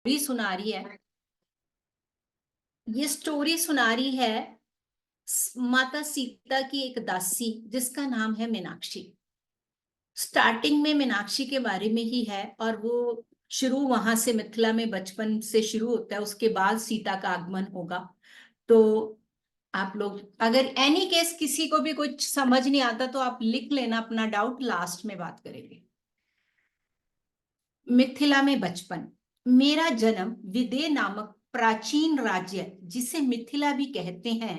Story सुना रही है। ये स्टोरी सुना रही है माता सीता की एक दासी जिसका नाम है मीनाक्षी। स्टार्टिंग में मीनाक्षी के बारे में ही है और वो शुरू वहां से मिथिला में बचपन से शुरू होता है, उसके बाद सीता का आगमन होगा। तो आप लोग अगर एनी केस किसी को भी कुछ समझ नहीं आता तो आप लिख लेना, अपना डाउट लास्ट में बात करेंगे। मिथिला में बचपन। मेरा जन्म विदेह नामक प्राचीन राज्य जिसे मिथिला भी कहते हैं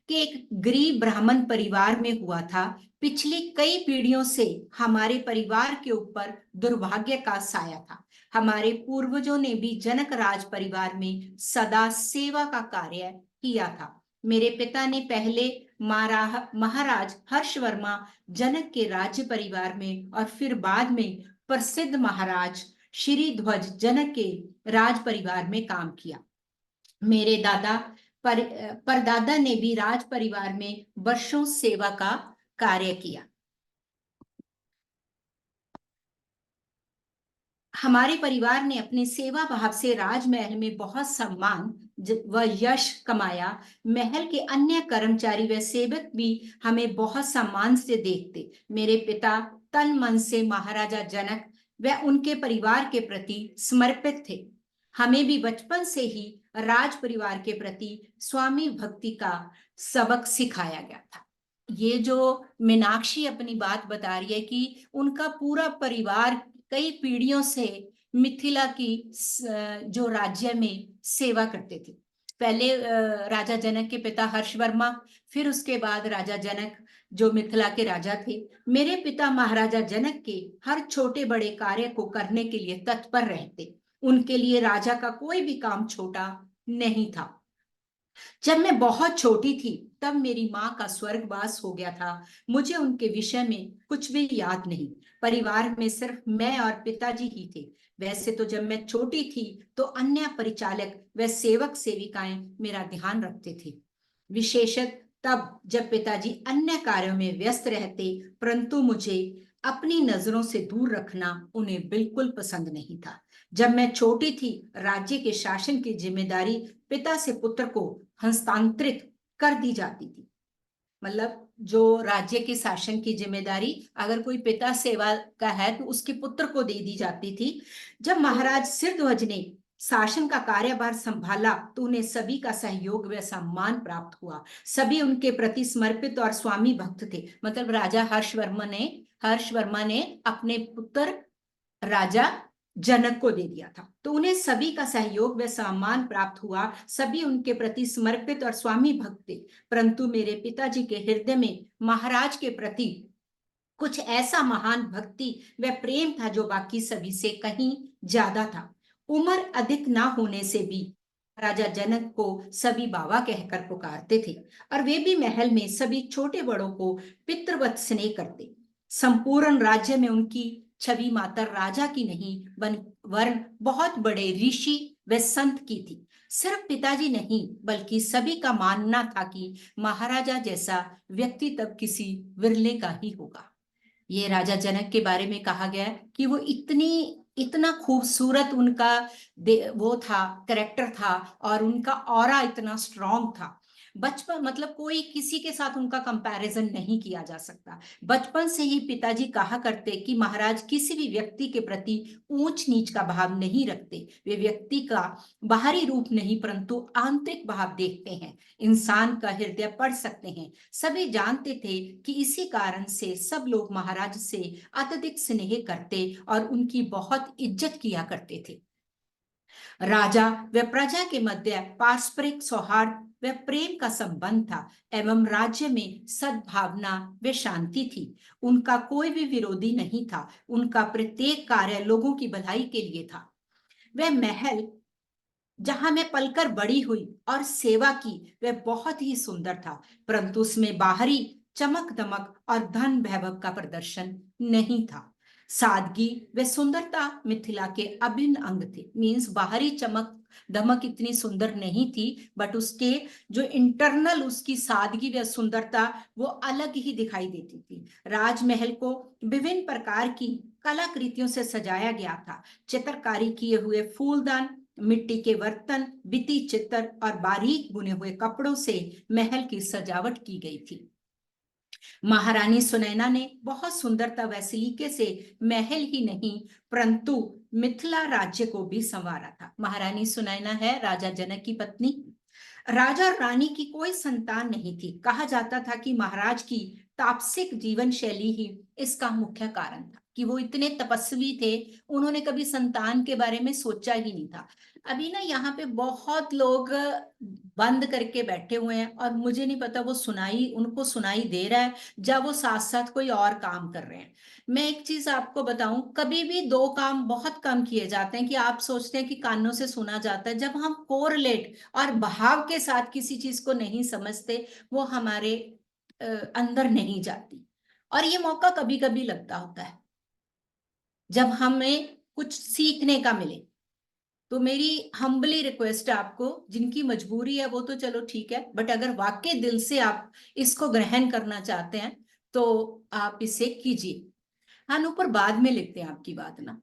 कि एक गरीब ब्राह्मण परिवार में हुआ था। पिछली कई पीढ़ियों से हमारे परिवार के ऊपर दुर्भाग्य का साया था। हमारे पूर्वजों ने भी जनक राज परिवार में सदा सेवा का कार्य किया था। मेरे पिता ने पहले महाराज हर्षवर्मा जनक के राज्य परिवार में और फिर बाद में प्रसिद्ध महाराज श्री ध्वज जनक के राज परिवार में काम किया। मेरे परदादा ने भी राज परिवार में वर्षों सेवा का कार्य किया। हमारे परिवार ने अपने सेवा भाव से राजमहल में बहुत सम्मान व यश कमाया। महल के अन्य कर्मचारी व सेवक भी हमें बहुत सम्मान से देखते। मेरे पिता तन मन से महाराजा जनक व उनके परिवार के प्रति समर्पित थे। हमें भी बचपन से ही राज परिवार के प्रति स्वामी भक्ति का सबक सिखाया गया था। ये जो मीनाक्षी अपनी बात बता रही है कि उनका पूरा परिवार कई पीढ़ियों से मिथिला की जो राज्य में सेवा करते थे। पहले राजा जनक के पिता हर्षवर्मा, फिर उसके बाद राजा जनक जो मिथिला के राजा थे। मेरे पिता महाराजा जनक के हर छोटे बड़े कार्य को करने के लिए तत्पर रहते। उनके लिए राजा का कोई भी काम छोटा नहीं था। जब मैं बहुत छोटी थी तब मेरी माँ का स्वर्गवास हो गया था। मुझे उनके विषय में कुछ भी याद नहीं। परिवार में सिर्फ मैं और पिताजी ही थे। वैसे तो जब मैं छोटी थी तो अन्य परिचालक व सेवक सेविकाएं मेरा ध्यान रखते थे, विशेषत तब जब पिताजी अन्य कार्यों में व्यस्त रहते। परंतु मुझे अपनी नजरों से दूर रखना उन्हें बिल्कुल पसंद नहीं था। जब मैं छोटी थी राज्य के शासन की जिम्मेदारी पिता से पुत्र को हस्तांतरित कर दी जाती थी। मतलब जो राज्य के शासन की जिम्मेदारी अगर कोई पिता सेवा का है तो उसके पुत्र को दे दी जाती थी। जब महाराज सिरध्वज ने शासन का कार्यभार संभाला तो उन्हें सभी का सहयोग व सम्मान प्राप्त हुआ। सभी उनके प्रति समर्पित और स्वामी भक्त थे। मतलब राजा हर्षवर्मा ने अपने पुत्र राजा जनक को दे दिया था, तो उन्हें सभी का सहयोग व सम्मान प्राप्त हुआ। सभी उनके प्रति समर्पित और स्वामी भक्त थे। परंतु मेरे पिताजी के हृदय में महाराज के प्रति कुछ ऐसा महान भक्ति व प्रेम था जो बाकी सभी से कहीं ज्यादा था। उम्र अधिक ना होने से भी राजा जनक को सभी बाबा कहकर पुकारते थे और वे भी महल में सभी छोटे बड़ों को पितृवत स्नेह करते। संपूर्ण राज्य में उनकी छवि मात्र राजा की नहीं वरन बहुत बड़े ऋषि व संत की थी। सिर्फ पिताजी नहीं बल्कि सभी का मानना था कि महाराजा जैसा व्यक्ति तब किसी विरले का ही होगा। ये राजा जनक के बारे में कहा गया है कि वो इतना खूबसूरत उनका वो था, करेक्टर था और उनका ऑरा इतना स्ट्रांग था। बचपन मतलब कोई किसी के साथ उनका कंपैरिजन नहीं किया जा सकता। बचपन से ही पिताजी कहा करते कि महाराज किसी भी व्यक्ति के प्रति ऊंच नीच का भाव नहीं रखते। वे व्यक्ति का बाहरी रूप नहीं परंतु आंतरिक भाव देखते हैं, इंसान का हृदय पढ़ सकते हैं। सभी जानते थे कि इसी कारण से सब लोग महाराज से अत्यधिक स्नेह करते और उनकी बहुत इज्जत किया करते थे। राजा व प्रजा के मध्य पारस्परिक सौहार्द व प्रेम का संबंध था एवं राज्य में सद्भावना व शांति थी। उनका कोई भी विरोधी नहीं था। उनका प्रत्येक कार्य लोगों की भलाई के लिए था। वह महल जहां मैं पलकर बड़ी हुई और सेवा की वह बहुत ही सुंदर था, परंतु उसमें बाहरी चमक दमक और धन वैभव का प्रदर्शन नहीं था। सादगी व सुंदरता मिथिला के अभिन्न अंग थे। मीन्स बाहरी चमक दमक इतनी सुंदर नहीं थी बट उसके जो इंटरनल उसकी सादगी व सुंदरता वो अलग ही दिखाई देती थी। राजमहल को विभिन्न प्रकार की कलाकृतियों से सजाया गया था। चित्रकारी किए हुए फूलदान मिट्टी के बर्तन, बिती चित्र और बारीक बुने हुए कपड़ों से महल की सजावट की गई थी। महारानी सुनैना ने बहुत सुंदरता व सलीके से महल ही नहीं परंतु मिथिला राज्य को भी संवारा था। महारानी सुनैना है राजा जनक की पत्नी। राजा और रानी की कोई संतान नहीं थी। कहा जाता था कि महाराज की तापसिक जीवन शैली ही इसका मुख्य कारण था, कि वो इतने तपस्वी थे, उन्होंने कभी संतान के बारे में सोचा ही नहीं था। अभी ना यहाँ पे बहुत लोग बंद करके बैठे हुए हैं और मुझे नहीं पता वो उनको सुनाई दे रहा है या वो साथ साथ कोई और काम कर रहे हैं। मैं एक चीज आपको बताऊं, कभी भी दो काम बहुत कम किए जाते हैं कि आप सोचते हैं कि कानों से सुना जाता है, जब हम कोरिलेट और भाव के साथ किसी चीज को नहीं समझते, वो हमारे अंदर नहीं जाती। और ये मौका कभी कभी लगता होता है जब हमें कुछ सीखने का मिले। तो मेरी हम्बली रिक्वेस्ट है आपको, जिनकी मजबूरी है वो तो चलो ठीक है, बट अगर वाकई दिल से आप इसको ग्रहण करना चाहते हैं तो आप इसे कीजिए। हाँ, ऊपर बाद में लिखते हैं आपकी बात ना।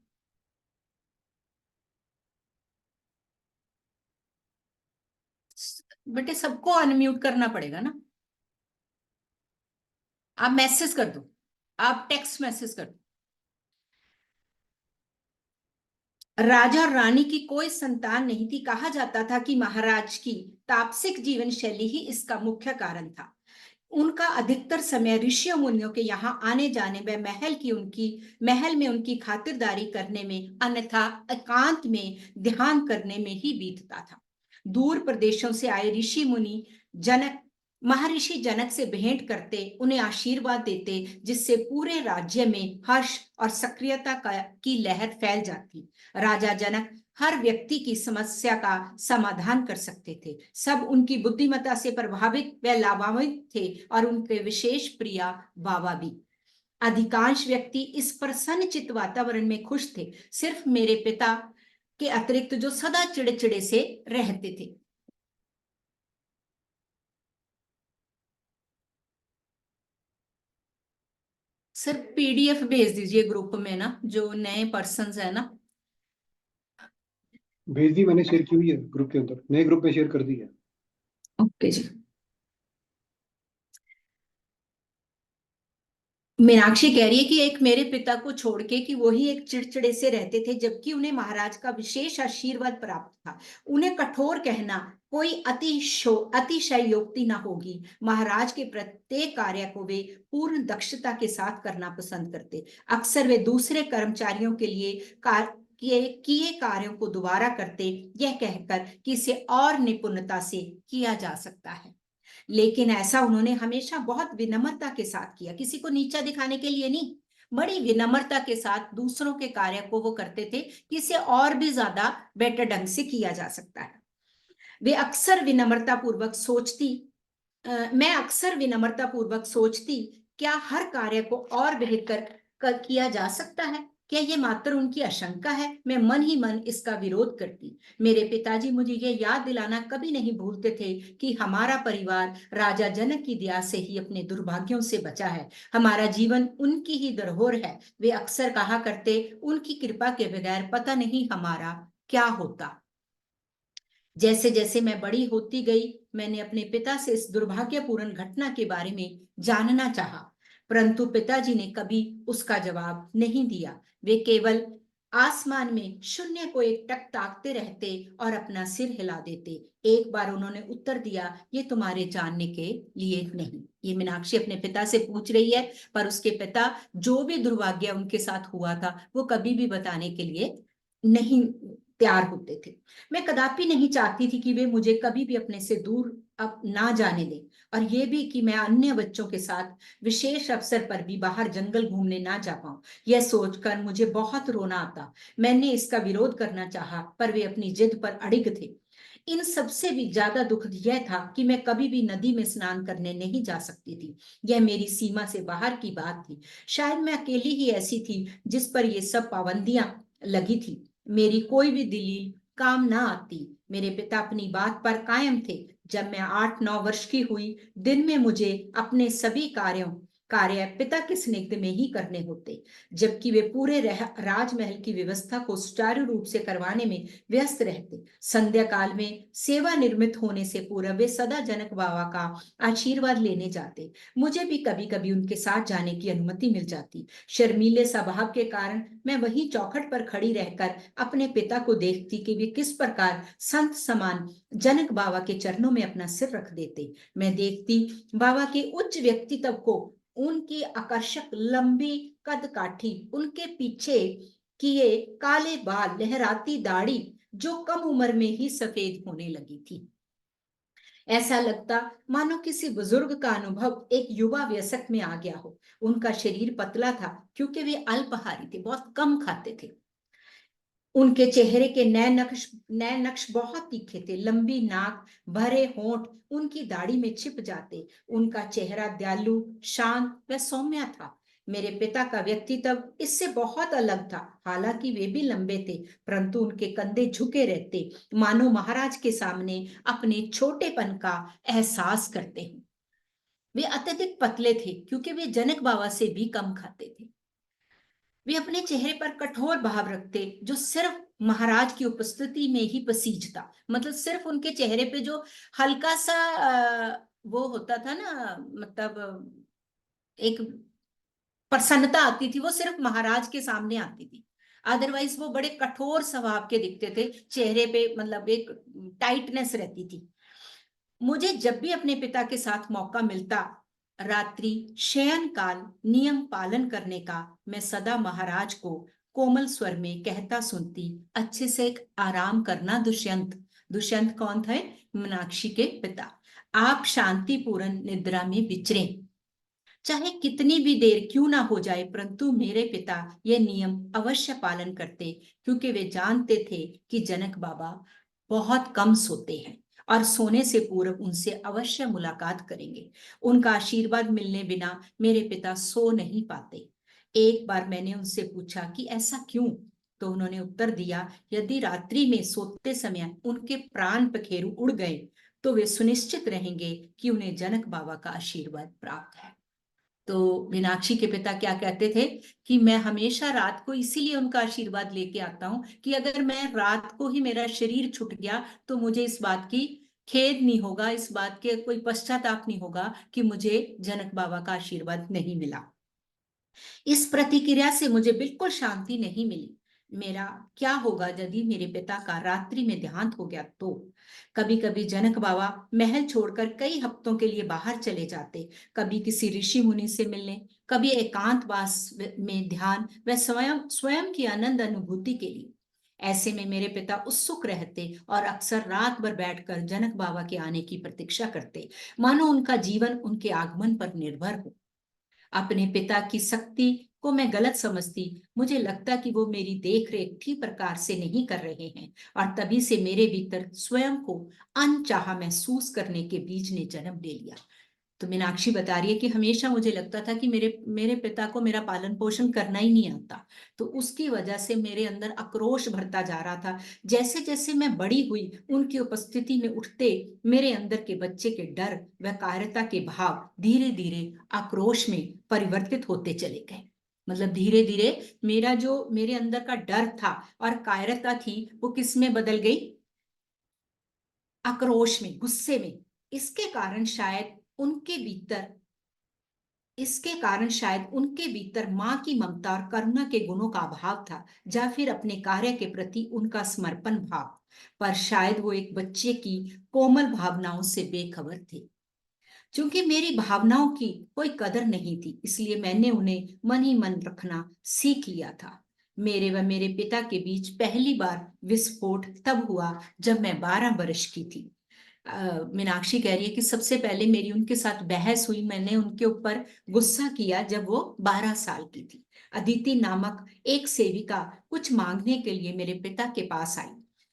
बेटे सबको अनम्यूट करना पड़ेगा ना। आप मैसेज कर दो, आप टेक्स्ट मैसेज कर दो। राजा और रानी की कोई संतान नहीं थी। कहा जाता था कि महाराज की तापसिक जीवन शैली ही इसका मुख्य कारण था। उनका अधिकतर समय ऋषियों मुनियों के यहाँ आने जाने व महल में उनकी खातिरदारी करने में, अन्यथा एकांत में ध्यान करने में ही बीतता था। दूर प्रदेशों से आए ऋषि मुनि जनक महर्षि जनक से भेंट करते, उन्हें आशीर्वाद देते, जिससे पूरे राज्य में हर्ष और सक्रियता की लहर फैल जाती। राजा जनक हर व्यक्ति की समस्या का समाधान कर सकते थे। सब उनकी बुद्धिमत्ता से प्रभावित व लाभान्वित थे और उनके विशेष प्रिया बाबा भी। अधिकांश व्यक्ति इस प्रसन्नचित्त वातावरण में खुश थे, सिर्फ मेरे पिता के अतिरिक्त, जो सदा चिड़चिड़े से रहते थे। सिर्फ पीडीएफ भेज दीजिए ग्रुप में ना, जो नए पर्सन है ना। भेज दी, मैंने शेयर की हुई है ग्रुप के अंदर, नए ग्रुप में शेयर कर दी है। ओके जी। मीनाक्षी कह रही है कि एक मेरे पिता को छोड़ के कि वही एक चिड़चिड़े से रहते थे, जबकि उन्हें महाराज का विशेष आशीर्वाद प्राप्त था। उन्हें कठोर कहना कोई अतिशयोक्ति न होगी। महाराज के प्रत्येक कार्य को वे पूर्ण दक्षता के साथ करना पसंद करते। अक्सर वे दूसरे कर्मचारियों के लिए किए कार्यों को दोबारा करते, यह कहकर कि इसे और निपुणता से किया जा सकता है। लेकिन ऐसा उन्होंने हमेशा बहुत विनम्रता के साथ किया, किसी को नीचा दिखाने के लिए नहीं। बड़ी विनम्रता के साथ दूसरों के कार्य को वो करते थे कि इसे और भी ज्यादा बेटर ढंग से किया जा सकता है। वे अक्सर विनम्रता पूर्वक सोचती मैं अक्सर विनम्रता पूर्वक सोचती, क्या हर कार्य को और बेहतर किया जा सकता है? क्या ये मात्र उनकी आशंका है? मैं मन ही मन इसका विरोध करती। मेरे पिताजी मुझे ये याद दिलाना कभी नहीं भूलते थे कि हमारा परिवार राजा जनक की दया से ही अपने दुर्भाग्यों से बचा है। हमारा जीवन उनकी ही धरोहर है। वे अक्सर कहा करते, उनकी कृपा के बगैर पता नहीं हमारा क्या होता। जैसे जैसे मैं बड़ी होती गई, मैंने अपने पिता से इस दुर्भाग्यपूर्ण घटना के बारे में जानना चाहा, परंतु पिताजी ने कभी उसका जवाब नहीं दिया। वे केवल आसमान में शून्य को एकटक ताकते रहते और अपना सिर हिला देते। एक बार उन्होंने उत्तर दिया, ये तुम्हारे जानने के लिए नहीं। ये मीनाक्षी अपने पिता से पूछ रही है, पर उसके पिता जो भी दुर्भाग्य उनके साथ हुआ था वो कभी भी बताने के लिए नहीं तैयार होते थे। मैं कदापि नहीं चाहती थी कि वे मुझे कभी भी अपने से दूर अब ना जाने दें, और ये भी कि मैं अन्य बच्चों के साथ विशेष अवसर पर भी बाहर जंगल घूमने ना जा पाऊं। यह सोचकर मुझे बहुत रोना आता। मैंने इसका विरोध करना चाहा, पर वे अपनी जिद पर अड़िग थे। इन सबसे भी ज्यादा दुख यह था कि मैं कभी भी नदी में स्नान करने नहीं जा सकती थी। यह मेरी सीमा से बाहर की बात थी। शायद मैं अकेली ही ऐसी थी जिस पर ये सब पाबंदियां लगी थी। मेरी कोई भी दलील काम ना आती। मेरे पिता अपनी बात पर कायम थे। जब मैं 8-9 वर्ष की हुई, दिन में मुझे अपने सभी कार्यों कार्य पिता के स्निग्ध में ही करने होते, जबकि वे पूरे राजमहल की व्यवस्था को सुचारू रूप से करवाने में व्यस्त रहते। संध्या काल में सेवा निर्मित होने से पूर्व वे सदा जनक बाबा का आशीर्वाद लेने जाते। मुझे भी कभी कभी उनके साथ जाने की अनुमति मिल जाती। शर्मीले स्वभाव के कारण मैं वही चौखट पर खड़ी रहकर अपने पिता को देखती कि वे किस प्रकार संत समान जनक बाबा के चरणों में अपना सिर रख देते। मैं देखती बाबा के उच्च व्यक्तित्व को, उनकी आकर्षक लंबी कद काठी, उनके पीछे किए काले बाल, लहराती दाढ़ी जो कम उम्र में ही सफेद होने लगी थी। ऐसा लगता मानो किसी बुजुर्ग का अनुभव एक युवा वयस्क में आ गया हो। उनका शरीर पतला था क्योंकि वे अल्पाहारी थे, बहुत कम खाते थे। उनके चेहरे के नए नक्श बहुत तीखे थे। लंबी नाक, भरे होंठ उनकी दाढ़ी में छिप जाते। उनका चेहरा दयालु, शांत व सौम्य था। मेरे पिता का व्यक्तित्व इससे बहुत अलग था। हालांकि वे भी लंबे थे, परंतु उनके कंधे झुके रहते, मानो महाराज के सामने अपने छोटेपन का एहसास करते हैं। वे अत्यधिक पतले थे क्योंकि वे जनक बाबा से भी कम खाते थे। वे अपने चेहरे पर कठोर भाव रखते जो सिर्फ महाराज की उपस्थिति में ही पसीजता। मतलब सिर्फ उनके चेहरे पे जो हल्का सा वो होता था ना, मतलब एक प्रसन्नता आती थी, वो सिर्फ महाराज के सामने आती थी। अदरवाइज वो बड़े कठोर स्वभाव के दिखते थे, चेहरे पे मतलब एक टाइटनेस रहती थी। मुझे जब भी अपने पिता के साथ मौका मिलता, रात्रि शयन काल नियम पालन करने का, मैं सदा महाराज को कोमल स्वर में कहता सुनती, अच्छे से आराम करना दुष्यंत। दुष्यंत कौन थे? मीनाक्षी के पिता। आप शांतिपूर्ण निद्रा में विचरें, चाहे कितनी भी देर क्यों ना हो जाए, परंतु मेरे पिता ये नियम अवश्य पालन करते, क्योंकि वे जानते थे कि जनक बाबा बहुत कम सोते हैं और सोने से पूर्व उनसे अवश्य मुलाकात करेंगे। उनका आशीर्वाद मिलने बिना मेरे पिता सो नहीं पाते। एक बार मैंने उनसे पूछा कि ऐसा क्यों, तो उन्होंने उत्तर दिया, यदि रात्रि में सोते समय उनके प्राण पखेरु उड़ गए तो वे सुनिश्चित रहेंगे कि उन्हें जनक बाबा का आशीर्वाद प्राप्त है। तो मीनाक्षी के पिता क्या कहते थे कि मैं हमेशा रात को इसीलिए उनका आशीर्वाद लेके आता हूं कि अगर मैं रात को ही मेरा शरीर छूट गया तो मुझे इस बात की खेद नहीं होगा, इस बात के कोई पश्चाताप नहीं होगा कि मुझे जनक बाबा का आशीर्वाद नहीं मिला। इस प्रतिक्रिया से मुझे बिल्कुल शांति नहीं मिली। मेरा क्या होगा यदि मेरे पिता का रात्रि में देहांत हो गया तो? कभी कभी जनक बाबा महल छोड़कर कई हफ्तों के लिए बाहर चले जाते, कभी किसी ऋषि मुनि से मिलने, कभी एकांतवास में ध्यान व स्वयं स्वयं की आनंद अनुभूति के लिए। ऐसे में मेरे पिता उत्सुक रहते और अक्सर रात भर बैठकर जनक बाबा के आने की प्रतीक्षा करते, मानो उनका जीवन उनके आगमन पर निर्भर हो। अपने पिता की शक्ति को मैं गलत समझती। मुझे लगता कि वो मेरी देख रेख ठीक प्रकार से नहीं कर रहे हैं, और तभी से मेरे भीतर स्वयं को अनचाहा महसूस करने के बीज ने जन्म ले लिया। तो मीनाक्षी बता रही है कि हमेशा मुझे लगता था कि मेरे मेरे पिता को मेरा पालन पोषण करना ही नहीं आता, तो उसकी वजह से मेरे अंदर आक्रोश भरता जा रहा था। जैसे जैसे मैं बड़ी हुई, उनकी उपस्थिति में उठते मेरे अंदर के बच्चे के डर व कायरता के भाव धीरे धीरे आक्रोश में परिवर्तित होते चले गए। मतलब धीरे धीरे मेरा जो मेरे अंदर का डर था और कायरता थी, वो किस में बदल गई? आक्रोश में, गुस्से में। इसके कारण शायद उनके भीतर इसके कारण शायद उनके भीतर मां की ममता और करुणा के गुणों का अभाव था, या फिर अपने कार्य के प्रति उनका समर्पण भाव। पर शायद वो एक बच्चे की कोमल भावनाओं से बेखबर थे। क्योंकि मेरी भावनाओं की कोई कदर नहीं थी, इसलिए मैंने उन्हें मन ही मन रखना सीख लिया था। मेरे व मेरे पिता के बीच पहली बार विस्फोट तब हुआ जब मैं 12 वर्ष की थी। मीनाक्षी कह रही है कि सबसे पहले मेरी उनके साथ बहस हुई, मैंने उनके ऊपर गुस्सा किया जब वो 12 साल की थी। अदिति नामक एक सेविका कुछ मांगने के लिए मेरे पिता के पास आई।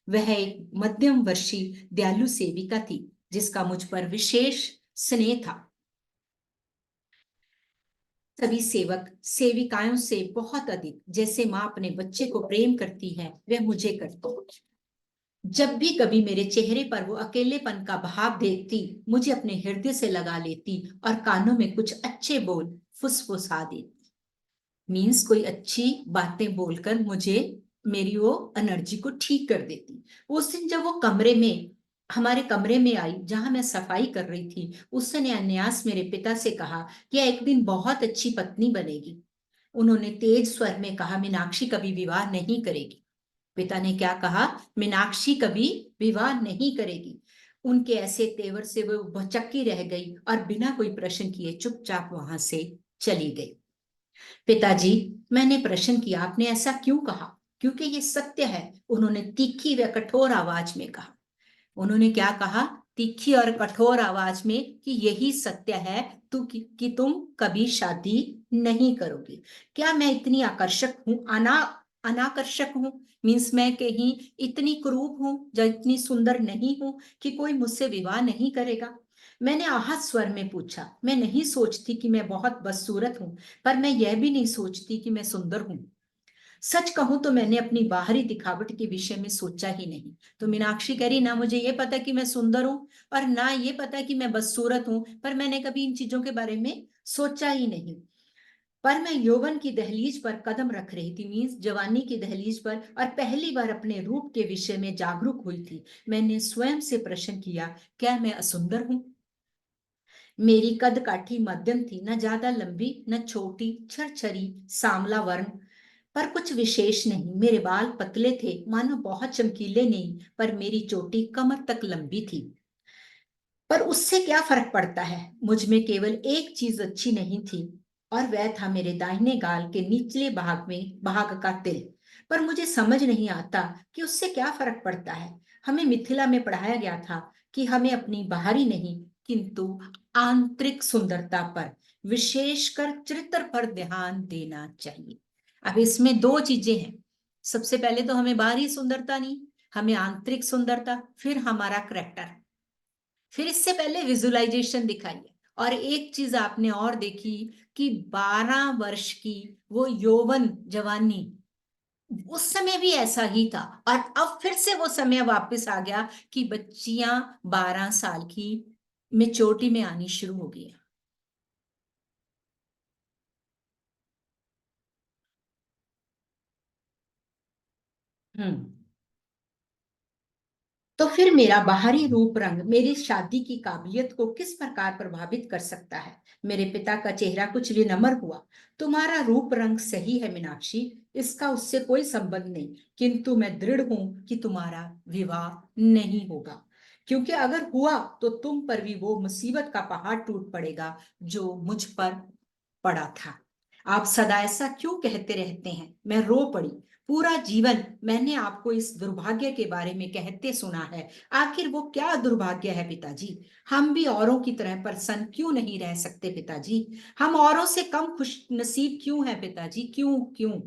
वह एक मध्यम वर्षीय दयालु सेविका थी जिसका मुझ पर विशेष स्नेह था। सभी सेवक सेविकाओं से बहुत अधिक जैसे माँ अपने बच्चे को प्रेम करती है, वह मुझे करती। जब भी कभी मेरे चेहरे पर वो अकेलेपन का भाव देखती, मुझे अपने हृदय से लगा लेती और कानों में कुछ अच्छे बोल फुसफुसा देती। मीन्स कोई अच्छी बातें बोलकर मुझे मेरी वो एनर्जी को ठीक कर देती। उस दिन जब वो हमारे कमरे में आई जहां मैं सफाई कर रही थी, उसने अन्यास मेरे पिता से कहा कि एक दिन बहुत अच्छी पत्नी बनेगी। उन्होंने तेज स्वर में कहा, मीनाक्षी कभी विवाह नहीं करेगी। पिता ने क्या कहा? मीनाक्षी कभी विवाह नहीं करेगी। उनके ऐसे तेवर से वो भौचक्की रह गई और बिना कोई प्रश्न किए चुपचाप वहां से चली गई। पिताजी, मैंने प्रश्न किया, आपने ऐसा क्यों कहा? क्योंकि ये सत्य है, उन्होंने तीखी व कठोर आवाज में कहा। उन्होंने क्या कहा? तीखी और कठोर आवाज में कि यही सत्य है कि तुम कभी शादी नहीं करोगी। क्या मैं इतनी आकर्षक हूं, अनाकर्षक हूं? मीन्स मैं कहीं इतनी कुरूप हूं या इतनी सुंदर नहीं हूं कि कोई मुझसे विवाह नहीं करेगा? मैंने आहत स्वर में पूछा। मैं नहीं सोचती कि मैं बहुत बदसूरत हूं, पर मैं यह भी नहीं सोचती कि मैं सुंदर हूं। सच कहूं तो मैंने अपनी बाहरी दिखावट के विषय में सोचा ही नहीं। तो मीनाक्षी कह रही, ना मुझे ये पता कि मैं सुंदर हूं और ना ये पता कि मैं बदसूरत हूं, पर मैंने कभी इन चीजों के बारे में सोचा ही नहीं। पर मैं यौवन की दहलीज पर कदम रख रही थी, मीन्स जवानी की दहलीज पर, और पहली बार अपने रूप के विषय में जागरूक हुई थी। मैंने स्वयं से प्रश्न किया, क्या मैं असुंदर हूं? मेरी कद काठी मध्यम थी, न ज्यादा लंबी न छोटी, छरछरी सांवला वर्ण, पर कुछ विशेष नहीं। मेरे बाल पतले थे, मानो बहुत चमकीले नहीं, पर मेरी चोटी कमर तक लंबी थी। पर उससे क्या फर्क पड़ता है? मुझ में केवल एक चीज अच्छी नहीं थी, और वह था मेरे दाहिने गाल के निचले भाग का तिल। पर मुझे समझ नहीं आता कि उससे क्या फर्क पड़ता है। हमें मिथिला में पढ़ाया गया था कि हमें अपनी बाहरी नहीं किंतु आंतरिक सुंदरता पर, विशेषकर चरित्र पर ध्यान देना चाहिए। अब इसमें दो चीजें हैं। सबसे पहले तो हमें बाहरी सुंदरता नहीं, हमें आंतरिक सुंदरता, फिर हमारा करेक्टर, फिर इससे पहले विजुअलाइजेशन दिखाइए। और एक चीज आपने और देखी कि 12 वर्ष की वो यौवन जवानी, उस समय भी ऐसा ही था, और अब फिर से वो समय वापस आ गया कि बच्चियां 12 साल की मेच्योरिटी में आनी शुरू हो गई। हम्म। तो फिर मेरा बाहरी रूप रंग मेरी शादी की काबिलियत को किस प्रकार प्रभावित कर सकता है? मेरे पिता का चेहरा कुछ विनम्र हुआ। तुम्हारा रूप रंग सही है मीनाक्षी, इसका उससे कोई संबंध नहीं, किंतु मैं दृढ़ हूं कि तुम्हारा विवाह नहीं होगा, क्योंकि अगर हुआ तो तुम पर भी वो मुसीबत का पहाड़ टूट पड़ेगा जो मुझ पर पड़ा था। आप सदा ऐसा क्यों कहते रहते हैं? मैं रो पड़ी। पूरा जीवन मैंने आपको इस दुर्भाग्य के बारे में कहते सुना है। आखिर वो क्या दुर्भाग्य है पिताजी? हम भी औरों की तरह प्रसन्न क्यों नहीं रह सकते पिताजी? हम औरों से कम खुश नसीब क्यों है पिताजी? क्यों क्यों?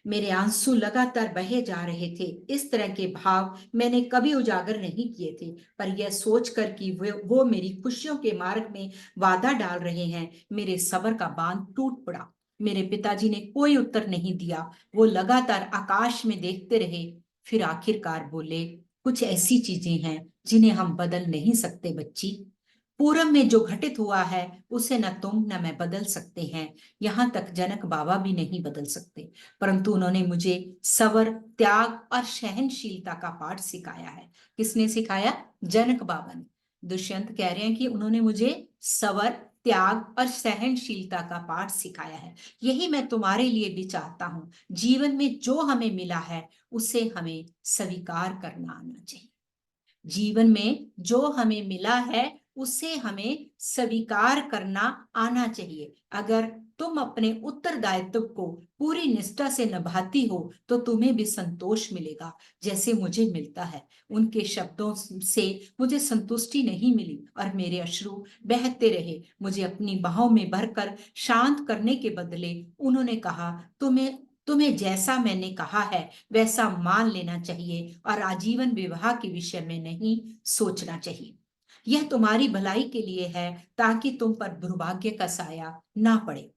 मेरे आंसू लगातार बहे जा रहे थे। इस तरह के भाव मैंने कभी उजागर नहीं किए थे, पर यह सोचकर कि वो मेरी खुशियों के मार्ग में बाधा डाल रहे हैं, मेरे सब्र का बांध टूट पड़ा। मेरे पिताजी ने कोई उत्तर नहीं दिया। वो लगातार आकाश में देखते रहे, फिर आखिरकार बोले, कुछ ऐसी चीजें हैं जिन्हें हम बदल नहीं सकते बच्ची। पूरब में जो घटित हुआ है उसे न तुम न मैं बदल सकते हैं, यहाँ तक जनक बाबा भी नहीं बदल सकते। परंतु उन्होंने मुझे सबर, त्याग और सहनशीलता का पाठ सिखाया है। किसने सिखाया? जनक बाबा ने। दुष्यंत कह रहे हैं कि उन्होंने मुझे सबर, त्याग और सहनशीलता का पाठ सिखाया है। यही मैं तुम्हारे लिए भी चाहता हूं। जीवन में जो हमें मिला है उसे हमें स्वीकार करना आना चाहिए। जीवन में जो हमें मिला है उसे हमें स्वीकार करना आना चाहिए। अगर तुम अपने उत्तरदायित्व को पूरी निष्ठा से निभाती हो तो तुम्हें भी संतोष मिलेगा, जैसे मुझे मिलता है। उनके शब्दों से मुझे संतुष्टि नहीं मिली और मेरे अश्रु बहते रहे। मुझे अपनी बाहों में भरकर शांत करने के बदले उन्होंने कहा, तुम्हें तुम्हें जैसा मैंने कहा है वैसा मान लेना चाहिए और आजीवन विवाह के विषय में नहीं सोचना चाहिए। यह तुम्हारी भलाई के लिए है, ताकि तुम पर दुर्भाग्य का साया ना पड़े।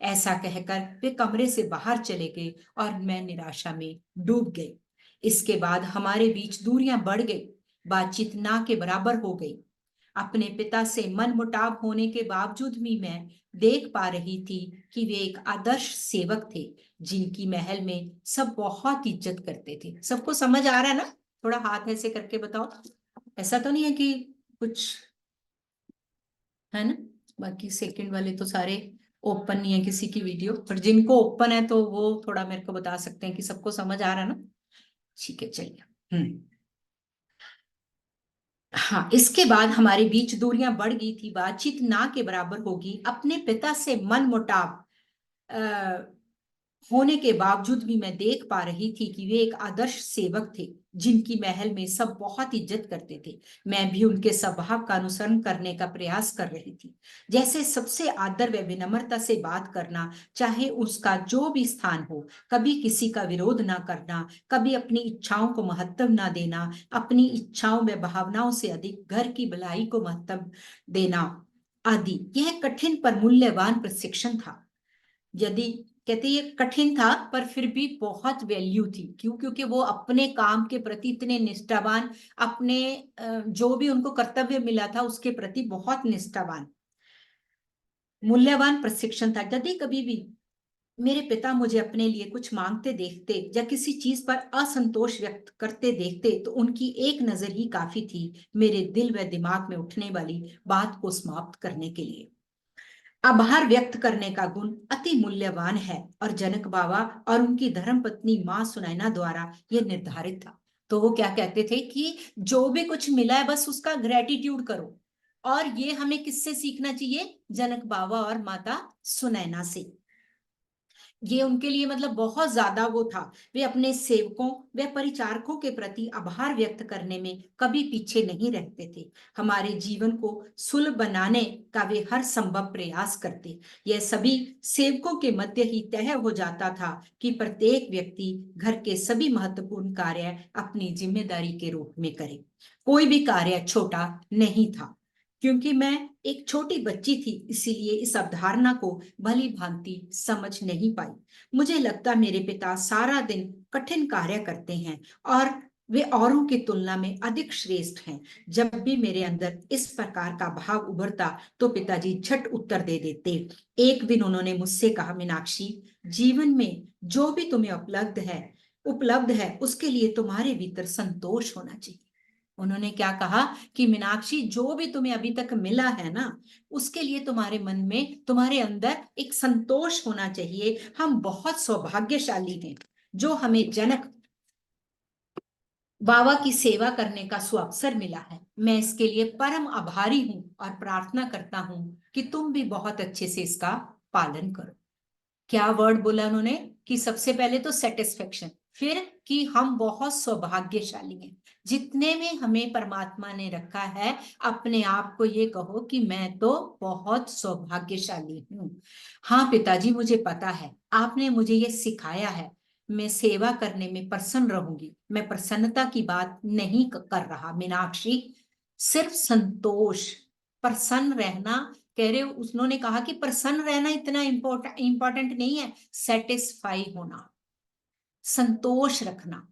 ऐसा कहकर वे कमरे से बाहर चले गए और मैं निराशा में डूब गई। इसके बाद हमारे बीच दूरियां बढ़ गई, बातचीत ना के बराबर हो गई। अपने पिता से मनमुटाव होने के बावजूद भी मैं देख पा रही थी कि वे एक आदर्श सेवक थे, जिनकी महल में सब बहुत इज्जत करते थे। सबको समझ आ रहा है ना? थोड़ा हाथ ऐसे करके बताओ। ऐसा तो नहीं है कि कुछ है ना? बाकी सेकंड वाले तो सारे ओपन नहीं है किसी की वीडियो, पर जिनको ओपन है तो वो थोड़ा मेरे को बता सकते हैं कि सबको समझ आ रहा है ना? ठीक है, चलिए। हाँ, इसके बाद हमारे बीच दूरियां बढ़ गई थी, बातचीत ना के बराबर होगी। अपने पिता से मन मुटाव होने के बावजूद भी मैं देख पा रही थी कि वे एक आदर्श सेवक थे, जिनकी महल में सब बहुत इज्जत करते थे। मैं भी उनके स्वभाव का अनुसरण करने का प्रयास कर रही थी, जैसे सबसे आदर व विनम्रता से बात करना, चाहे उसका जो भी स्थान हो, कभी किसी का विरोध ना करना, कभी अपनी इच्छाओं को महत्व ना देना, अपनी इच्छाओं व भावनाओं से अधिक घर की भलाई को महत्व देना आदि। यह कठिन पर मूल्यवान प्रशिक्षण था। यदि कहते ये कठिन था पर फिर भी बहुत वैल्यू थी। क्यों? क्योंकि वो अपने काम के प्रति इतने निष्ठावान, अपने जो भी उनको कर्तव्य मिला था उसके प्रति बहुत निष्ठावान, मूल्यवान प्रशिक्षण था। यदि कभी भी मेरे पिता मुझे अपने लिए कुछ मांगते देखते या किसी चीज पर असंतोष व्यक्त करते देखते तो उनकी एक नजर ही काफी थी मेरे दिल व दिमाग में उठने वाली बात को समाप्त करने के लिए। आभार व्यक्त करने का गुण अति मूल्यवान है और जनक बाबा और उनकी धर्मपत्नी मां सुनैना द्वारा यह निर्धारित था। तो वो क्या कहते थे कि जो भी कुछ मिला है बस उसका ग्रेटिट्यूड करो। और ये हमें किससे सीखना चाहिए? जनक बाबा और माता सुनैना से। ये उनके लिए मतलब बहुत ज्यादा वो था। वे अपने सेवकों व परिचारकों के प्रति आभार व्यक्त करने में कभी पीछे नहीं रहते थे। हमारे जीवन को सुलभ बनाने का वे हर संभव प्रयास करते। यह सभी सेवकों के मध्य ही तय हो जाता था कि प्रत्येक व्यक्ति घर के सभी महत्वपूर्ण कार्य अपनी जिम्मेदारी के रूप में करे। कोई भी कार्य छोटा नहीं था। क्योंकि मैं एक छोटी बच्ची थी, इसीलिए इस अवधारणा को भली भांति समझ नहीं पाई। मुझे लगता मेरे पिता सारा दिन कठिन कार्य करते हैं और वे औरों की तुलना में अधिक श्रेष्ठ हैं। जब भी मेरे अंदर इस प्रकार का भाव उभरता तो पिताजी झट उत्तर दे देते। एक दिन उन्होंने मुझसे कहा, मीनाक्षी, जीवन में जो भी तुम्हें उपलब्ध है उसके लिए तुम्हारे भीतर संतोष होना चाहिए। उन्होंने क्या कहा कि मीनाक्षी, जो भी तुम्हें अभी तक मिला है ना, उसके लिए तुम्हारे मन में, तुम्हारे अंदर एक संतोष होना चाहिए। हम बहुत सौभाग्यशाली हैं जो हमें जनक बाबा की सेवा करने का सुअवसर मिला है। मैं इसके लिए परम आभारी हूं और प्रार्थना करता हूं कि तुम भी बहुत अच्छे से इसका पालन करो। क्या वर्ड बोला उन्होंने? कि सबसे पहले तो सेटिस्फेक्शन, फिर कि हम बहुत सौभाग्यशाली हैं जितने में हमें परमात्मा ने रखा है। अपने आप को ये कहो कि मैं तो बहुत सौभाग्यशाली हूँ। हाँ पिताजी, मुझे पता है, आपने मुझे ये सिखाया है। मैं सेवा करने में प्रसन्न रहूंगी। मैं प्रसन्नता की बात नहीं कर रहा मीनाक्षी, सिर्फ संतोष, प्रसन्न रहना कह रहे हो। उन्होंने कहा कि प्रसन्न रहना इतना इंपॉर्टेंट नहीं है, सेटिस्फाई होना, संतोष रखना,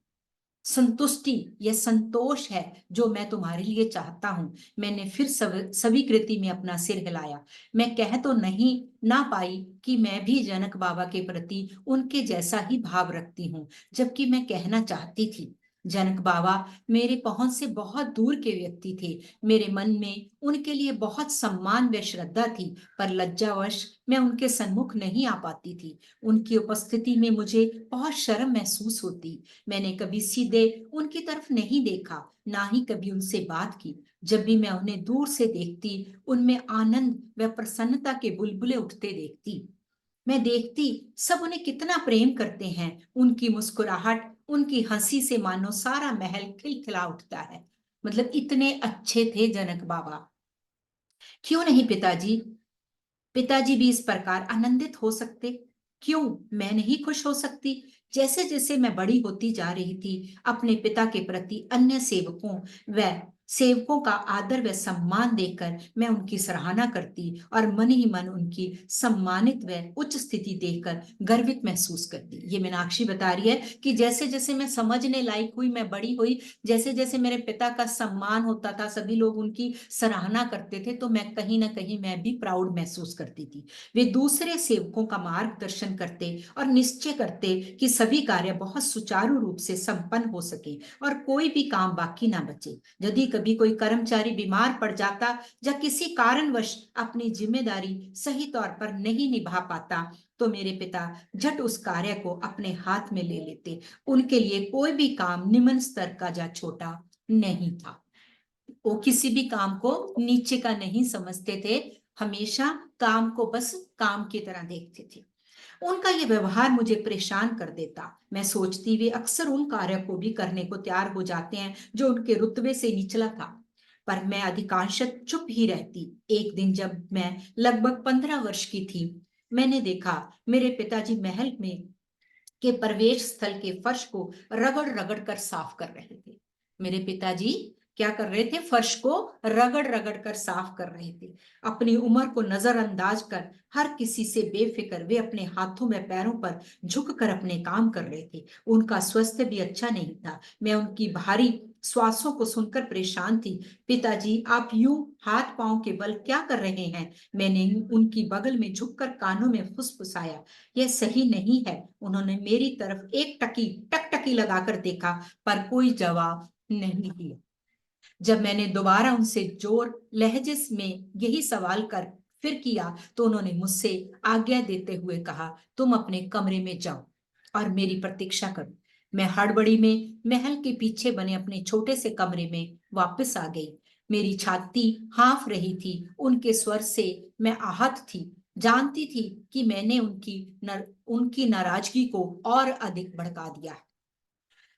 संतुष्टि, यह संतोष है जो मैं तुम्हारे लिए चाहता हूं। मैंने फिर सभी कृति में अपना सिर हिलाया। मैं कह तो नहीं ना पाई कि मैं भी जनक बाबा के प्रति उनके जैसा ही भाव रखती हूँ, जबकि मैं कहना चाहती थी। जनक बाबा मेरे पहुंच से बहुत दूर के व्यक्ति थे। मेरे मन में उनके लिए बहुत सम्मान व श्रद्धा थी, पर लज्जावश मैं उनके सन्मुख नहीं आ पाती थी। उनकी उपस्थिति में मुझे बहुत शर्म महसूस होती। मैंने कभी सीधे उनकी तरफ नहीं देखा, ना ही कभी उनसे बात की। जब भी मैं उन्हें दूर से देखती, उनमें आनंद व प्रसन्नता के बुलबुले उठते देखती। मैं देखती सब उन्हें कितना प्रेम करते हैं। उनकी मुस्कुराहट, उनकी हंसी से मानो सारा महल खिलखिला उठता है। मतलब इतने अच्छे थे जनक बाबा। क्यों नहीं पिताजी? पिताजी भी इस प्रकार आनंदित हो सकते, क्यों मैं नहीं खुश हो सकती? जैसे जैसे मैं बड़ी होती जा रही थी, अपने पिता के प्रति अन्य सेवकों व सेवकों का आदर व सम्मान देकर मैं उनकी सराहना करती और मन ही मन उनकी सम्मानित व उच्च स्थिति देखकर गर्वित महसूस करती। ये मीनाक्षी बता रही है कि जैसे जैसे मैं समझने लायक हुई, मैं बड़ी हुई, जैसे जैसे मेरे पिता का सम्मान होता था, सभी लोग उनकी सराहना करते थे, तो मैं कहीं ना कहीं मैं भी प्राउड महसूस करती थी। वे दूसरे सेवकों का मार्गदर्शन करते और निश्चय करते कि सभी कार्य बहुत सुचारू रूप से संपन्न हो सके और कोई भी काम बाकी ना बचे। यदि कभी कोई कर्मचारी बीमार पड़ जाता या किसी कारणवश अपनी जिम्मेदारी सही तौर पर नहीं निभा पाता, तो मेरे पिता झट उस कार्य को अपने हाथ में ले लेते। उनके लिए कोई भी काम निम्न स्तर का या छोटा नहीं था। वो किसी भी काम को नीचे का नहीं समझते थे, हमेशा काम को बस काम की तरह देखते थे। उनका ये व्यवहार मुझे परेशान कर देता। मैं सोचती वे अक्सर उन कार्यों को भी करने को तैयार हो जाते हैं जो उनके रुतबे से निचला था, पर मैं अधिकांशतः चुप ही रहती। एक दिन जब मैं लगभग 15 वर्ष की थी, मैंने देखा मेरे पिताजी महल में के प्रवेश स्थल के फर्श को रगड़ रगड़ कर साफ कर रहे थे। मेरे पिताजी क्या कर रहे थे? फर्श को रगड़ रगड़ कर साफ कर रहे थे। अपनी उम्र को नजरअंदाज कर हर किसी से बेफिक्र वे अपने हाथों में पैरों पर झुक कर अपने काम कर रहे थे। उनका स्वास्थ्य भी अच्छा नहीं था। मैं उनकी भारी श्वासों को सुनकर परेशान थी। पिताजी, आप यूं हाथ पांव के बल क्या कर रहे हैं? मैंने उनकी बगल में झुककर कानों में फुसफुसाया, यह सही नहीं है। उन्होंने मेरी तरफ एक टकटकी लगाकर देखा, पर कोई जवाब नहीं दिया। जब मैंने दोबारा उनसे जोर लहजे में यही सवाल कर फिर किया, तो उन्होंने मुझसे आज्ञा देते हुए कहा, तुम अपने कमरे में जाओ और मेरी प्रतीक्षा करो। मैं हड़बड़ी में महल के पीछे बने अपने छोटे से कमरे में वापस आ गई। मेरी छाती हाँफ रही थी। उनके स्वर से मैं आहत थी। जानती थी कि मैंने उनकी नाराजगी को और अधिक भड़का दिया।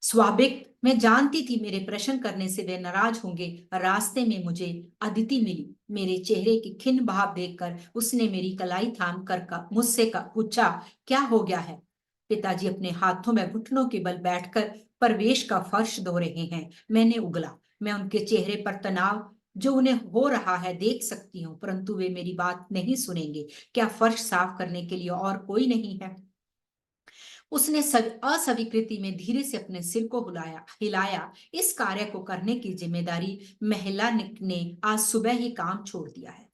स्वाभाविक, मैं जानती थी मेरे प्रश्न करने से वे नाराज होंगे। रास्ते में मुझे अदिति मिली। मेरे चेहरे के खिन्न भाव देखकर उसने मेरी कलाई थाम कर मुझसे पूछा, क्या हो गया है? पिताजी अपने हाथों में घुटनों के बल बैठकर प्रवेश का फर्श धो रहे हैं। मैंने उगला। मैं उनके चेहरे पर तनाव जो उन्हें हो रहा है देख सकती हूँ, परंतु वे मेरी बात नहीं सुनेंगे। क्या फर्श साफ करने के लिए और कोई नहीं है? उसने अस्वीकृति में धीरे से अपने सिर को हिलाया। इस कार्य को करने की जिम्मेदारी महिला ने आज सुबह ही काम छोड़ दिया है।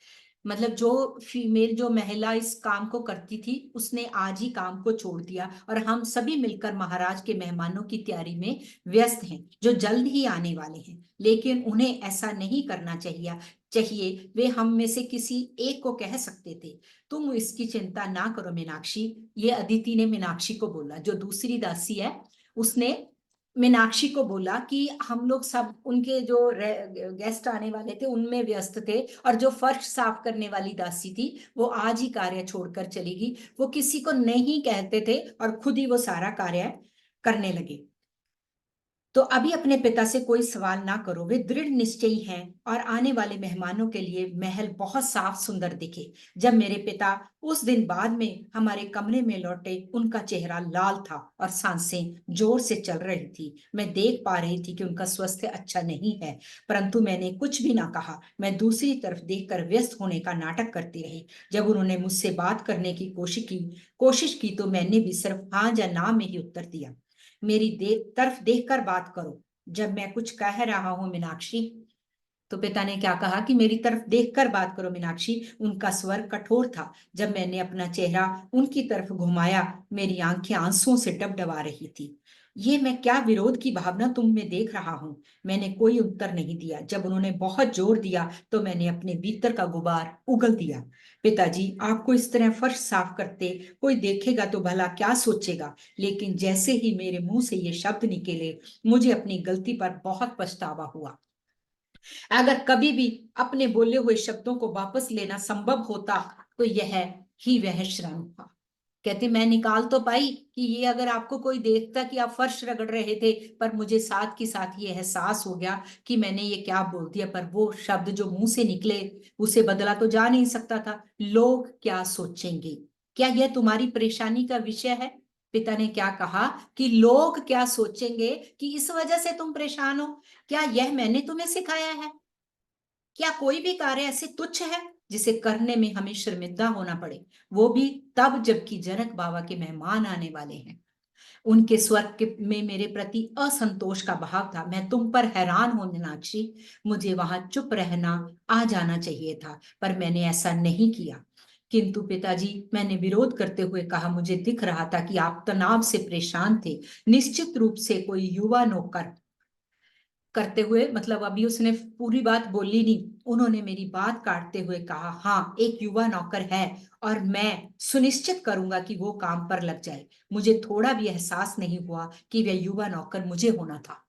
मतलब जो महिला इस काम को करती थी, उसने आज ही काम को छोड़ दिया और हम सभी मिलकर महाराज के मेहमानों की तैयारी में व्यस्त हैं, जो जल्द ही आने वाले हैं। लेकिन उन्हें ऐसा नहीं करना चाहिए। वे हम में से किसी एक को कह सकते थे, तुम इसकी चिंता ना करो मीनाक्षी। ये अदिति ने मीनाक्षी को बोला, जो दूसरी दासी है, उसने मीनाक्षी को बोला कि हम लोग सब उनके जो गेस्ट आने वाले थे उनमें व्यस्त थे, और जो फर्श साफ करने वाली दासी थी वो आज ही कार्य छोड़कर चलेगी। वो किसी को नहीं कहते थे और खुद ही वो सारा कार्य करने लगे। तो अभी अपने पिता से कोई सवाल ना करो। वे दृढ़ निश्चयी हैं और आने वाले मेहमानों के लिए महल बहुत साफ सुंदर दिखे। जब मेरे पिता उस दिन बाद में हमारे कमरे में लौटे, उनका चेहरा लाल था और सांसें जोर से चल रही थी। मैं देख पा रही थी कि उनका स्वास्थ्य अच्छा नहीं है, परंतु मैंने कुछ भी ना कहा। मैं दूसरी तरफ देखकर व्यस्त होने का नाटक करती रही। जब उन्होंने मुझसे बात करने की कोशिश की तो मैंने भी सिर्फ हाँ या ना में ही उत्तर दिया। मेरी तरफ देखकर बात करो जब मैं कुछ कह रहा हूं मीनाक्षी। तो पिता ने क्या कहा कि मेरी तरफ देखकर बात करो मीनाक्षी। उनका स्वर कठोर था। जब मैंने अपना चेहरा उनकी तरफ घुमाया, मेरी आंखें आंसुओं से डबडबा रही थी। ये मैं क्या विरोध की भावना तुम में देख रहा हूं? मैंने कोई उत्तर नहीं दिया। जब उन्होंने बहुत जोर दिया तो मैंने अपने भीतर का गुबार उगल दिया। पिताजी, आपको इस तरह फर्श साफ करते कोई देखेगा तो भला क्या सोचेगा? लेकिन जैसे ही मेरे मुंह से ये शब्द निकले, मुझे अपनी गलती पर बहुत पछतावा हुआ। अगर कभी भी अपने बोले हुए शब्दों को वापस लेना संभव होता तो यह ही वह श्रम था। कहते मैं निकाल तो पाई कि ये अगर आपको कोई देखता कि आप फर्श रगड़ रहे थे, पर मुझे साथ के साथ ये एहसास हो गया कि मैंने ये क्या बोल दिया। पर वो शब्द जो मुंह से निकले उसे बदला तो जा नहीं सकता था। लोग क्या सोचेंगे? क्या यह तुम्हारी परेशानी का विषय है? पिता ने क्या कहा कि लोग क्या सोचेंगे कि इस वजह से तुम परेशान हो? क्या यह मैंने तुम्हें सिखाया है? क्या कोई भी कार्य ऐसे तुच्छ है जिसे करने में हमें शर्मिंदा होना पड़े, वो भी तब जबकि जनक बाबा के मेहमान आने वाले हैं। उनके में मेरे प्रति असंतोष का भाव था। मैं तुम पर हैरान हूं मीनाक्षी, मुझे वहां चुप रहना आ जाना चाहिए था, पर मैंने ऐसा नहीं किया। किंतु पिताजी, मैंने विरोध करते हुए कहा, मुझे दिख रहा था कि आप तनाव से परेशान थे। निश्चित रूप से कोई युवा नौकर, करते हुए मतलब अभी उसने पूरी बात बोली नहीं, उन्होंने मेरी बात काटते हुए कहा, हाँ एक युवा नौकर है और मैं सुनिश्चित करूंगा कि वो काम पर लग जाए। मुझे थोड़ा भी एहसास नहीं हुआ कि वह युवा नौकर मुझे होना था।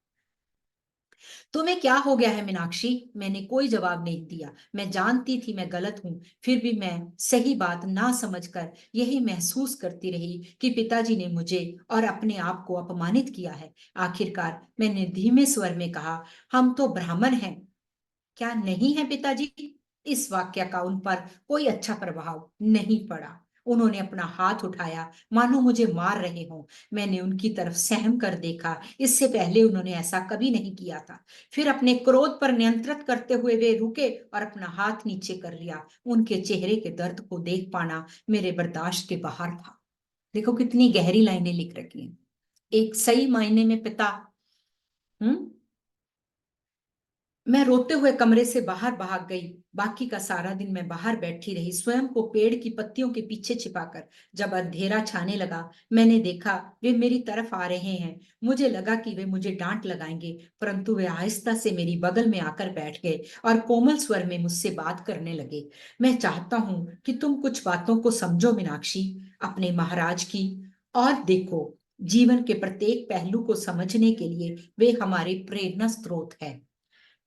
तुम्हें क्या हो गया है मीनाक्षी? मैंने कोई जवाब नहीं दिया। मैं जानती थी मैं गलत हूं, फिर भी मैं सही बात ना समझकर यही महसूस करती रही कि पिताजी ने मुझे और अपने आप को अपमानित किया है। आखिरकार मैंने धीमे स्वर में कहा, हम तो ब्राह्मण हैं। क्या नहीं है पिताजी? इस वाक्य का उन पर कोई अच्छा प्रभाव नहीं पड़ा। उन्होंने अपना हाथ उठाया मानो मुझे मार रहे हों। मैंने उनकी तरफ सहम कर देखा, इससे पहले उन्होंने ऐसा कभी नहीं किया था। फिर अपने क्रोध पर नियंत्रित करते हुए वे रुके और अपना हाथ नीचे कर लिया। उनके चेहरे के दर्द को देख पाना मेरे बर्दाश्त के बाहर था। देखो कितनी गहरी लाइनें लिख रखी हैं। एक सही मायने में पिता। हम्म मैं रोते हुए कमरे से बाहर भाग गई। बाकी का सारा दिन मैं बाहर बैठी रही, स्वयं को पेड़ की पत्तियों के पीछे छिपाकर। जब अंधेरा छाने लगा, मैंने देखा वे मेरी तरफ आ रहे हैं। मुझे लगा कि वे मुझे डांट लगाएंगे, परंतु वे आहिस्ता से मेरी बगल में आकर बैठ गए और कोमल स्वर में मुझसे बात करने लगे। मैं चाहता हूं कि तुम कुछ बातों को समझो मीनाक्षी, अपने महाराज की। और देखो, जीवन के प्रत्येक पहलू को समझने के लिए वे हमारे प्रेरणा स्रोत है।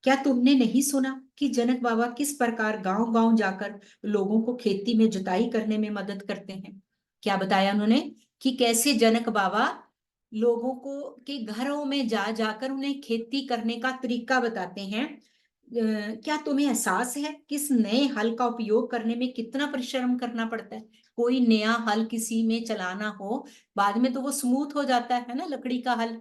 क्या तुमने नहीं सुना कि जनक बाबा किस प्रकार गांव गांव जाकर लोगों को खेती में जुताई करने में मदद करते हैं? क्या बताया उन्होंने कि कैसे जनक बाबा लोगों को के घरों में जा जाकर उन्हें खेती करने का तरीका बताते हैं। क्या तुम्हें एहसास है कि इस नए हल का उपयोग करने में कितना परिश्रम करना पड़ता है? कोई नया हल किसी में चलाना हो, बाद में तो वो स्मूथ हो जाता है ना, लकड़ी का हल।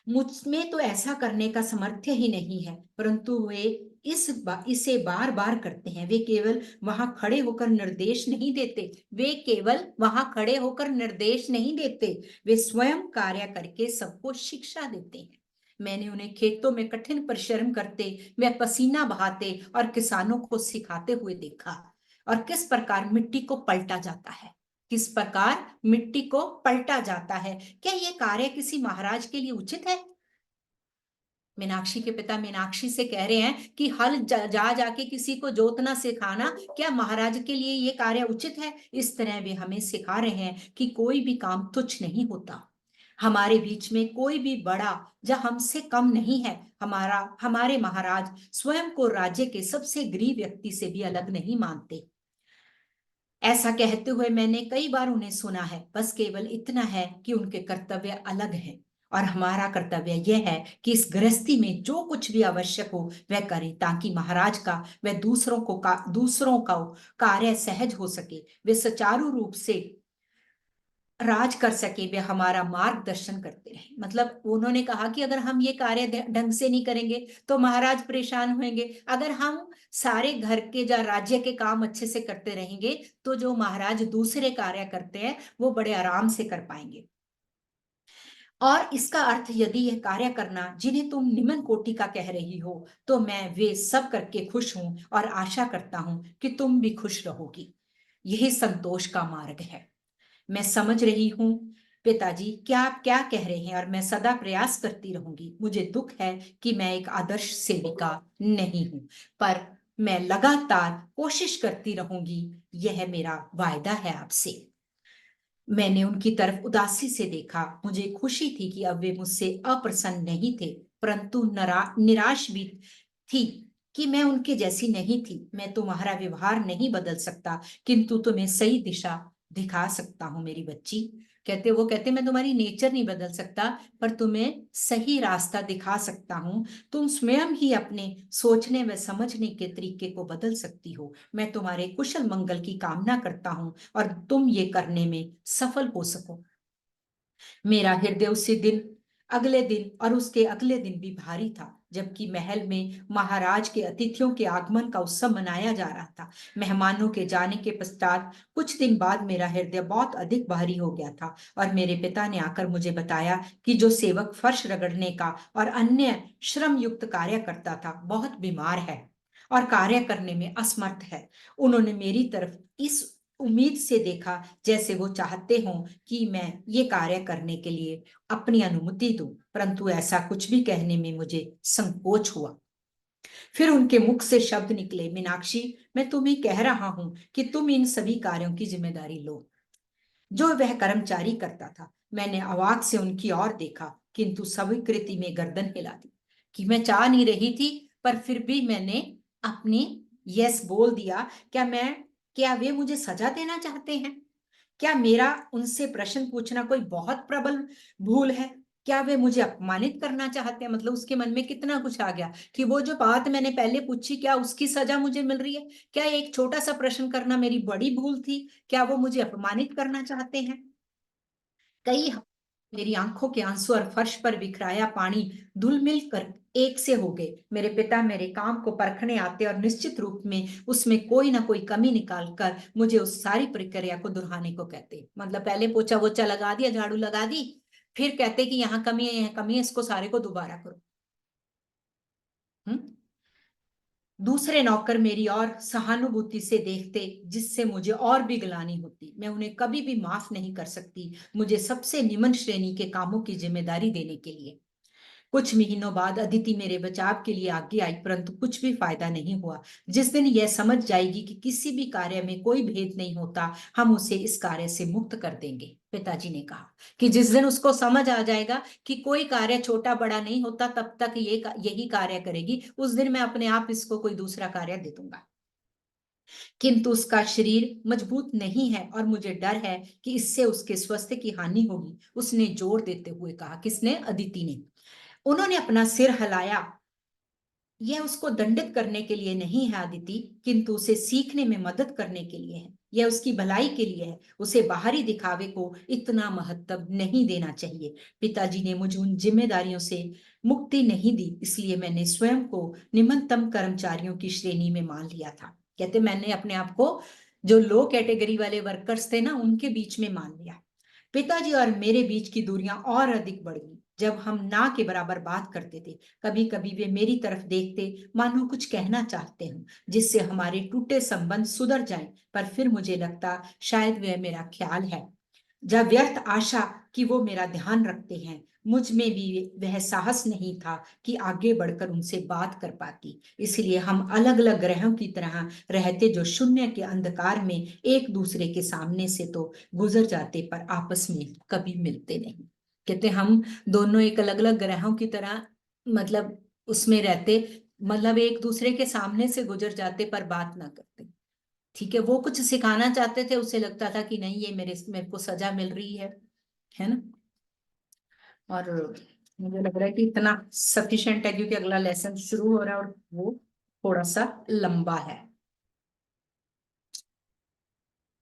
मुझमें तो ऐसा करने का सामर्थ्य ही नहीं है, परंतु वे इसे बार बार करते हैं। वे केवल वहां खड़े होकर निर्देश नहीं देते, वे केवल वहां खड़े होकर निर्देश नहीं देते, वे स्वयं कार्य करके सबको शिक्षा देते हैं। मैंने उन्हें खेतों में कठिन परिश्रम करते, वे पसीना बहाते और किसानों को सिखाते हुए देखा, और किस प्रकार मिट्टी को पलटा जाता है, किस प्रकार मिट्टी को पलटा जाता है। क्या यह कार्य किसी महाराज के लिए उचित है? मीनाक्षी के पिता मीनाक्षी से कह रहे हैं कि हल जा जाके किसी को जोतना सिखाना क्या महाराज के लिए ये कार्य उचित है? इस तरह वे हमें सिखा रहे हैं कि कोई भी काम तुच्छ नहीं होता। हमारे बीच में कोई भी बड़ा या हमसे कम नहीं है। हमारे महाराज स्वयं को राज्य के सबसे गरीब व्यक्ति से भी अलग नहीं मानते। ऐसा कहते हुए मैंने कई बार उन्हें सुना है। बस केवल इतना है कि उनके कर्तव्य अलग हैं और हमारा कर्तव्य यह है कि इस गृहस्थी में जो कुछ भी आवश्यक हो वह करें, ताकि महाराज का वह दूसरों का कार्य सहज हो सके, वे सुचारू रूप से राज कर सके, वे हमारा मार्गदर्शन करते रहे। मतलब उन्होंने कहा कि अगर हम ये कार्य ढंग से नहीं करेंगे तो महाराज परेशान होंगे। अगर हम सारे घर के या राज्य के काम अच्छे से करते रहेंगे तो जो महाराज दूसरे कार्य करते हैं वो बड़े आराम से कर पाएंगे। और इसका अर्थ, यदि यह कार्य करना जिन्हें तुम निम्न कोटि का कह रही हो, तो मैं वे सब करके खुश हूं और आशा करता हूं कि तुम भी खुश रहोगी। यही संतोष का मार्ग है। मैं समझ रही हूँ पिताजी क्या आप क्या कह रहे हैं, और मैं सदा प्रयास करती रहूंगी। मुझे दुख है कि मैं एक आदर्श सेविका नहीं हूँ, पर मैं लगातार कोशिश करती रहूंगी। यह मेरा वायदा है आपसे। मैंने उनकी तरफ उदासी से देखा। मुझे खुशी थी कि अब वे मुझसे अप्रसन्न नहीं थे, परंतु निराश भी थी कि मैं उनके जैसी नहीं थी। मैं तुम्हारा व्यवहार नहीं बदल सकता, किंतु तुम्हें सही दिशा दिखा सकता हूँ मेरी बच्ची। वो कहते मैं तुम्हारी नेचर नहीं बदल सकता, पर तुम्हें सही रास्ता दिखा सकता हूँ। तुम स्वयं ही अपने सोचने व समझने के तरीके को बदल सकती हो। मैं तुम्हारे कुशल मंगल की कामना करता हूँ और तुम ये करने में सफल हो सको। मेरा हृदय उसी दिन, अगले दिन और उसके अगले दिन भी भारी था, जबकि महल में महाराज के अतिथियों के आगमन का उत्सव मनाया जा रहा था। मेहमानों के जाने के पश्चात कुछ दिन बाद मेरा हृदय बहुत अधिक भारी हो गया था और मेरे पिता ने आकर मुझे बताया कि जो सेवक फर्श रगड़ने का और अन्य श्रम युक्त कार्य करता था बहुत बीमार है और कार्य करने में असमर्थ है। उन्होंने मेरी तरफ इस उम्मीद से देखा जैसे वो चाहते हों कि मैं ये कार्य करने के लिए अपनी अनुमति दूं, परंतु ऐसा कुछ भी कहने में मुझे संकोच हुआ। फिर उनके मुख से शब्द निकले, मीनाक्षी, मैं तुम्हें कह रहा हूं कि तुम इन सभी कार्यों की जिम्मेदारी लो जो वह कर्मचारी करता था। मैंने अवाक से उनकी ओर देखा, किंतु स्वीकृति में गर्दन हिला दी कि मैं चाह नहीं रही थी, पर फिर भी मैंने अपनी यस बोल दिया। क्या वे मुझे सजा देना चाहते हैं? क्या मेरा उनसे प्रश्न पूछना कोई बहुत प्रबल भूल है? क्या वे मुझे अपमानित करना चाहते हैं? मतलब उसके मन में कितना कुछ आ गया कि वो जो बात मैंने पहले पूछी, क्या उसकी सजा मुझे मिल रही है? क्या एक छोटा सा प्रश्न करना मेरी बड़ी भूल थी? क्या वो मुझे अपमानित करना चाहते हैं? कई मेरी आंखों के आंसू और फर्श पर बिखराया पानी धुल मिल कर एक से हो गए। मेरे पिता मेरे काम को परखने आते और निश्चित रूप में उसमें कोई ना कोई कमी निकाल कर मुझे उस सारी प्रक्रिया को दोहराने को कहते। मतलब पहले पोछा वोछा लगा दिया, झाड़ू लगा दी, फिर कहते कि यहाँ कमी है, यहाँ कमी है, इसको सारे को दोबारा करो। हम्म। दूसरे नौकर मेरी और सहानुभूति से देखते, जिससे मुझे और भी ग्लानि होती। मैं उन्हें कभी भी माफ नहीं कर सकती मुझे सबसे निम्न श्रेणी के कामों की जिम्मेदारी देने के लिए। कुछ महीनों बाद अदिति मेरे बचाव के लिए आगे आई, परंतु कुछ भी फायदा नहीं हुआ। जिस दिन यह समझ जाएगी कि किसी भी कार्य में कोई भेद नहीं होता, हम उसे इस कार्य से मुक्त कर देंगे। पिताजी ने कहा कि जिस दिन उसको समझ आ जाएगा कि कोई कार्य छोटा बड़ा नहीं होता, तब तक यही कार्य करेगी, उस दिन मैं अपने आप इसको कोई दूसरा कार्य दे दूंगा। किंतु उसका शरीर मजबूत नहीं है और मुझे डर है कि इससे उसके स्वास्थ्य की हानि होगी, उसने जोर देते हुए कहा। किसने? अदिति ने। उन्होंने अपना सिर हिलाया। यह उसको दंडित करने के लिए नहीं है आदिति, किंतु उसे सीखने में मदद करने के लिए है। यह उसकी भलाई के लिए है। उसे बाहरी दिखावे को इतना महत्व नहीं देना चाहिए। पिताजी ने मुझे उन जिम्मेदारियों से मुक्ति नहीं दी, इसलिए मैंने स्वयं को निम्नतम कर्मचारियों की श्रेणी में मान लिया था। कहते मैंने अपने आप को जो लो कैटेगरी वाले वर्कर्स थे ना, उनके बीच में मान लिया। पिताजी और मेरे बीच की दूरियां और अधिक बढ़ गई जब हम ना के बराबर बात करते थे। कभी कभी वे मेरी तरफ देखते मानो कुछ कहना चाहते हो जिससे हमारे टूटे संबंध सुधर जाएं, पर फिर मुझे लगता शायद वह मेरा ख्याल है, जब व्यर्थ आशा कि वो मेरा ध्यान रखते हैं। मुझ में भी वह साहस नहीं था कि आगे बढ़कर उनसे बात कर पाती, इसलिए हम अलग अलग ग्रहों की तरह रहते, जो शून्य के अंधकार में एक दूसरे के सामने से तो गुजर जाते पर आपस में कभी मिलते नहीं। कहते हम दोनों एक अलग अलग ग्रहों की तरह, मतलब उसमें रहते, मतलब एक दूसरे के सामने से गुजर जाते पर बात ना करते। ठीक है, वो कुछ सिखाना चाहते थे, उसे लगता था कि नहीं ये मेरे मेरे को सजा मिल रही है ना। और मुझे लग रहा है कि इतना सफिशिएंट है, क्योंकि अगला लेसन शुरू हो रहा है और वो थोड़ा सा लंबा है।